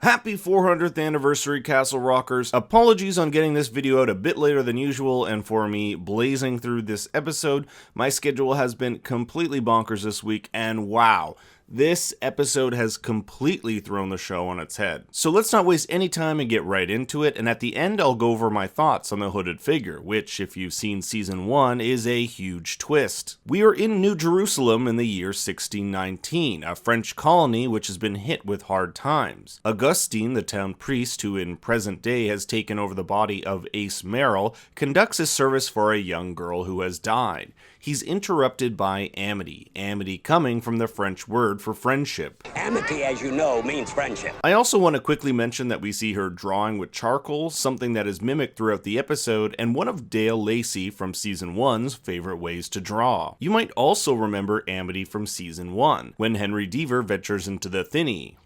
Happy 400th anniversary, Castle Rockers. Apologies on getting this video out a bit later than usual and for me blazing through this episode. My schedule has been completely bonkers this week, and wow, this episode has completely thrown the show on its head. So let's not waste any time and get right into it, and at the end I'll go over my thoughts on the hooded figure, which, if you've seen season 1, is a huge twist. We are in New Jerusalem in the year 1619, a French colony which has been hit with hard times. Augustine, the town priest who in present day has taken over the body of Ace Merrill, conducts a service for a young girl who has died. He's interrupted by amity, amity coming from the French word for friendship. Amity, as you know, means friendship. I also want to quickly mention that we see her drawing with charcoal, something that is mimicked throughout the episode, and one of Dale Lacey from season 1's favorite ways to draw. You might also remember amity from season 1, when Henry Deaver ventures into the Tinny?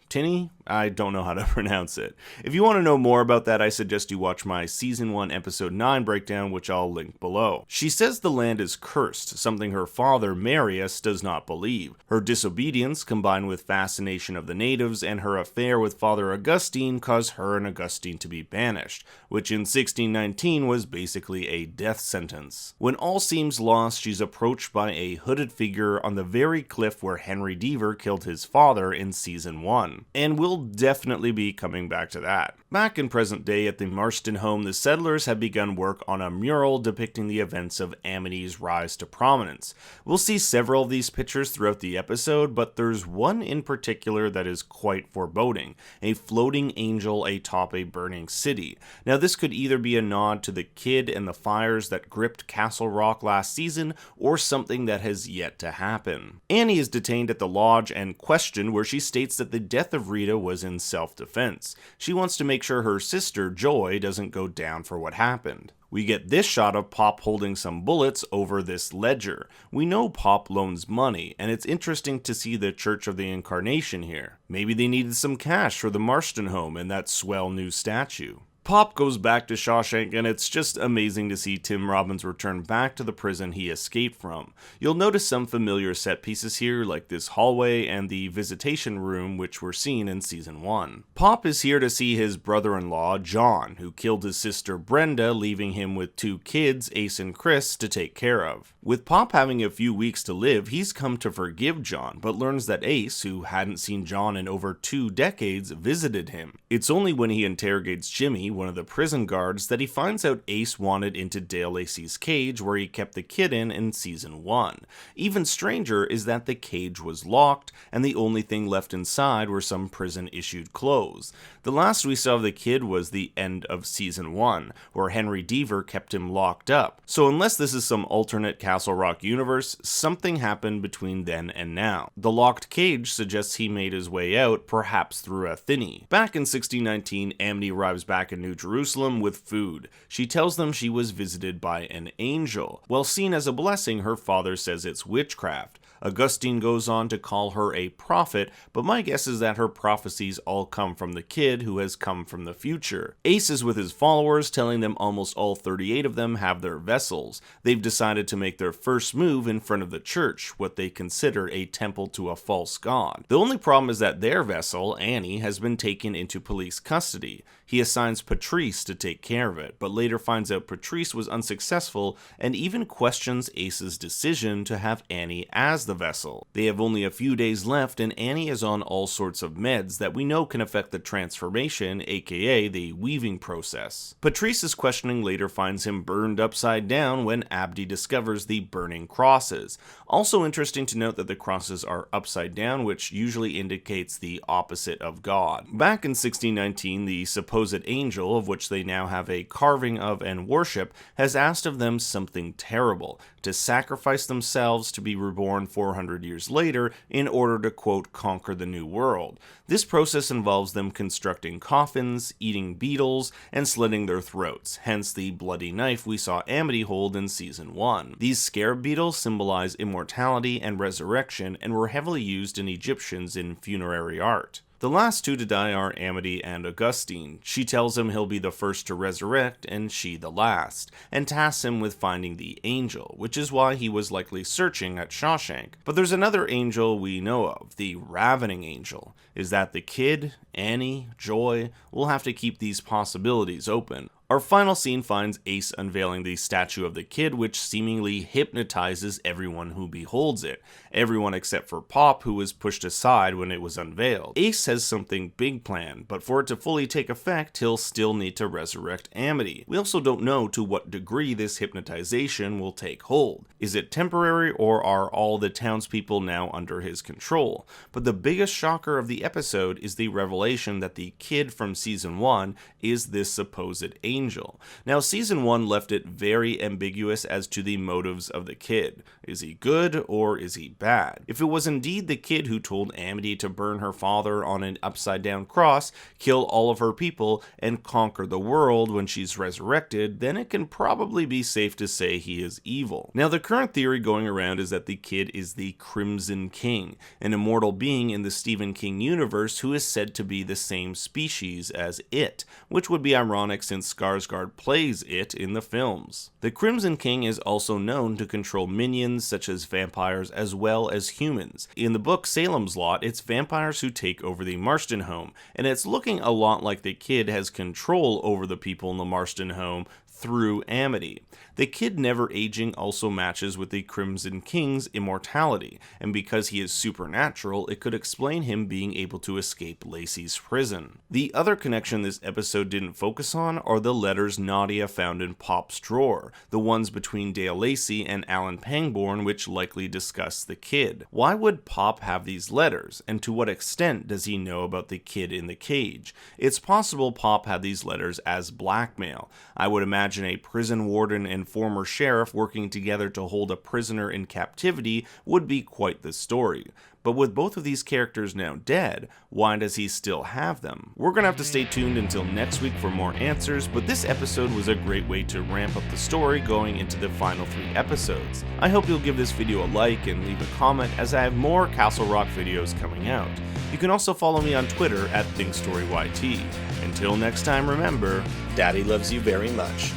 I don't know how to pronounce it. If you want to know more about that, I suggest you watch my Season 1 Episode 9 breakdown, which I'll link below. She says the land is cursed, something her father, Marius, does not believe. Her disobedience, combined with fascination of the natives and her affair with Father Augustine, caused her and Augustine to be banished, which in 1619 was basically a death sentence. When all seems lost, she's approached by a hooded figure on the very cliff where Henry Deaver killed his father in Season 1. And we'll definitely be coming back to that. Back in present day at the Marston home, the settlers have begun work on a mural depicting the events of Amity's rise to prominence. We'll see several of these pictures throughout the episode, but there's one in particular that is quite foreboding, a floating angel atop a burning city. Now this could either be a nod to the kid and the fires that gripped Castle Rock last season, or something that has yet to happen. Annie is detained at the lodge and questioned, where she states that the death of Rita was in self-defense. She wants to make sure her sister, Joy, doesn't go down for what happened. We get this shot of Pop holding some bullets over this ledger. We know Pop loans money, and it's interesting to see the Church of the Incarnation here. Maybe they needed some cash for the Marston home and that swell new statue. Pop goes back to Shawshank, and it's just amazing to see Tim Robbins return back to the prison he escaped from. You'll notice some familiar set pieces here, like this hallway and the visitation room, which were seen in season 1. Pop is here to see his brother-in-law, John, who killed his sister Brenda, leaving him with 2 kids, Ace and Chris, to take care of. With Pop having a few weeks to live, he's come to forgive John, but learns that Ace, who hadn't seen John in over 2 decades, visited him. It's only when he interrogates Jimmy, one of the prison guards, that he finds out Ace wanted into Dale Lacey's cage where he kept the kid in season 1. Even stranger is that the cage was locked, and the only thing left inside were some prison-issued clothes. The last we saw of the kid was the end of season 1, where Henry Deaver kept him locked up. So unless this is some alternate Castle Rock universe, something happened between then and now. The locked cage suggests he made his way out, perhaps through a thinny. Back in 1619, Amity arrives back in New Jerusalem with food. She tells them she was visited by an angel. While seen as a blessing, her father says it's witchcraft. Augustine goes on to call her a prophet, but my guess is that her prophecies all come from the kid who has come from the future. Ace is with his followers, telling them almost all 38 of them have their vessels. They've decided to make their first move in front of the church, what they consider a temple to a false god. The only problem is that their vessel, Annie, has been taken into police custody. He assigns Patrice to take care of it, but later finds out Patrice was unsuccessful and even questions Ace's decision to have Annie as the vessel. They have only a few days left, and Annie is on all sorts of meds that we know can affect the transformation, aka the weaving process. Patrice's questioning later finds him burned upside down when Abdi discovers the burning crosses. Also interesting to note that the crosses are upside down, which usually indicates the opposite of God. Back in 1619, the supposed angel, of which they now have a carving of and worship, has asked of them something terrible: to sacrifice themselves to be reborn 400 years later in order to, quote, conquer the new world. This process involves them constructing coffins, eating beetles, and slitting their throats, hence the bloody knife we saw Amity hold in season 1. These scarab beetles symbolize immortality and resurrection and were heavily used in Egyptians in funerary art. The last two to die are Amity and Augustine. She tells him he'll be the first to resurrect and she the last, and tasks him with finding the angel, which is why he was likely searching at Shawshank. But there's another angel we know of, the Ravening Angel. Is that the kid, Annie, Joy? We'll have to keep these possibilities open. Our final scene finds Ace unveiling the statue of the kid, which seemingly hypnotizes everyone who beholds it. Everyone except for Pop, who was pushed aside when it was unveiled. Ace has something big planned, but for it to fully take effect, he'll still need to resurrect Amity. We also don't know to what degree this hypnotization will take hold. Is it temporary, or are all the townspeople now under his control? But the biggest shocker of the episode is the revelation that the kid from season 1 is this supposed angel. Now, season 1 left it very ambiguous as to the motives of the kid. Is he good or is he bad? If it was indeed the kid who told Amity to burn her father on an upside down cross, kill all of her people, and conquer the world when she's resurrected, then it can probably be safe to say he is evil. Now, the current theory going around is that the kid is the Crimson King, an immortal being in the Stephen King universe who is said to be the same species as It, which would be ironic since Skarsgård plays It in the films. The Crimson King is also known to control minions such as vampires as well as humans. In the book Salem's Lot, it's vampires who take over the Marston home, and it's looking a lot like the kid has control over the people in the Marston home through Amity. The kid never aging also matches with the Crimson King's immortality, and because he is supernatural, it could explain him being able to escape Lacey's prison. The other connection this episode didn't focus on are the letters Nadia found in Pop's drawer, the ones between Dale Lacey and Alan Pangborn, which likely discuss the kid. Why would Pop have these letters, and to what extent does he know about the kid in the cage? It's possible Pop had these letters as blackmail. I would imagine a prison warden and former sheriff working together to hold a prisoner in captivity would be quite the story. But with both of these characters now dead, why does he still have them? We're gonna have to stay tuned until next week for more answers, but this episode was a great way to ramp up the story going into the final 3 episodes. I hope you'll give this video a like and leave a comment as I have more Castle Rock videos coming out. You can also follow me on Twitter at ThinkStoryYT. Until next time, remember, Daddy loves you very much.